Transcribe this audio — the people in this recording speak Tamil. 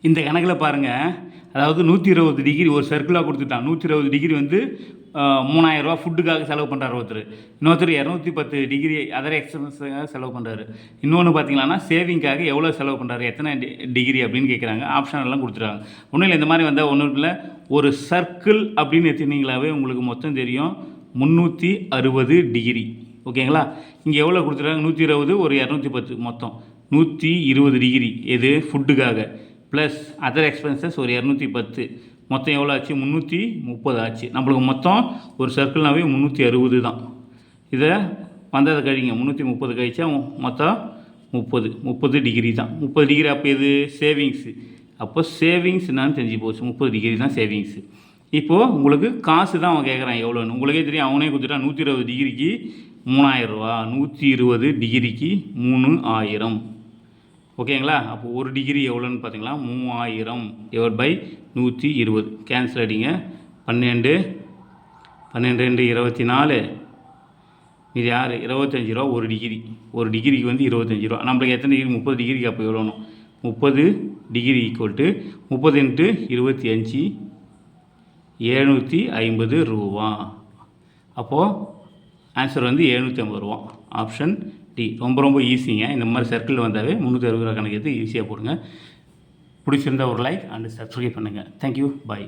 இந்த கணக்கில் பாருங்கள், அதாவது 120 டிகிரி ஒரு சர்க்கிளாக கொடுத்துட்டான். 120 டிகிரி வந்து 3000 ரூபா ஃபுட்டுக்காக செலவு பண்ணுறாரு ஒருத்தர். இன்னொருத்தர் 210 டிகிரி அதர் எக்ஸ்பென்ஸுக்காக செலவு பண்ணுறாரு. இன்னொன்று பார்த்தீங்கன்னா சேவிங்காக எவ்வளோ செலவு பண்ணுறாரு, எத்தனை டிகிரி அப்படின்னு கேட்குறாங்க. ஆப்ஷன் எல்லாம் கொடுத்துருக்காங்க. ஒன்றும் இல்லை, இந்த மாதிரி வந்தால் ஒன்றும் இல்லை, ஒரு சர்க்கிள் அப்படின்னு எடுத்துனீங்களாவே உங்களுக்கு மொத்தம் தெரியும் 360 டிகிரி. ஓகேங்களா? இங்கே எவ்வளோ கொடுத்துருக்காங்க, 120 ஒரு 210 மொத்தம் 120 டிகிரி. எது ஃபுட்டுக்காக ப்ளஸ் அதர் எக்ஸ்பென்சஸ் ஒரு 210, மொத்தம் எவ்வளோ ஆச்சு, 330 ஆச்சு. நம்மளுக்கு மொத்தம் ஒரு சர்க்கிள்னாவே 360 தான். இதை வந்ததை கழிங்க, 330 கழிச்சா மொத்தம் 30 டிகிரி தான். 30 டிகிரி அப்போ எது சேவிங்ஸு. அப்போ சேவிங்ஸ் என்னன்னு தெரிஞ்சு போச்சு, 30 டிகிரி தான் சேவிங்ஸு. இப்போது உங்களுக்கு காசு தான் அவன் கேட்குறான் எவ்வளோன்னு. உங்களுக்கே தெரியும், அவனே கொடுத்துட்டான் 120 டிகிரிக்கு 3000 ரூபா, 120 டிகிரிக்கு 3000. ஓகேங்களா? அப்போ ஒரு டிகிரி எவ்வளோன்னு பார்த்தீங்களா, 3000 / 120 கேன்சல் அடிங்க. 12 2 24, இது யார் 25 ரூபா ஒரு டிகிரி. ஒரு டிகிரிக்கு வந்து 25 ரூபா. நம்மளுக்கு எத்தனை டிகிரி, 30 டிகிரிக்கு அப்போ எவ்வளோணும், 30 டிகிரி = 30 × 25 750 ரூபா. அப்போது ஆன்சர் வந்து 750 ரூபா. Option D. ரொம்ப ஈஸிங்க. இந்த மாதிரி சர்க்கிள் வந்தாவே 360 ரூபா கணக்கு எடுத்து ஈஸியாக போடுங்க. பிடிச்சிருந்தா ஒரு லைக் அண்ட் சப்ஸ்கிரைப் பண்ணுங்கள். தேங்க்யூ, பாய்.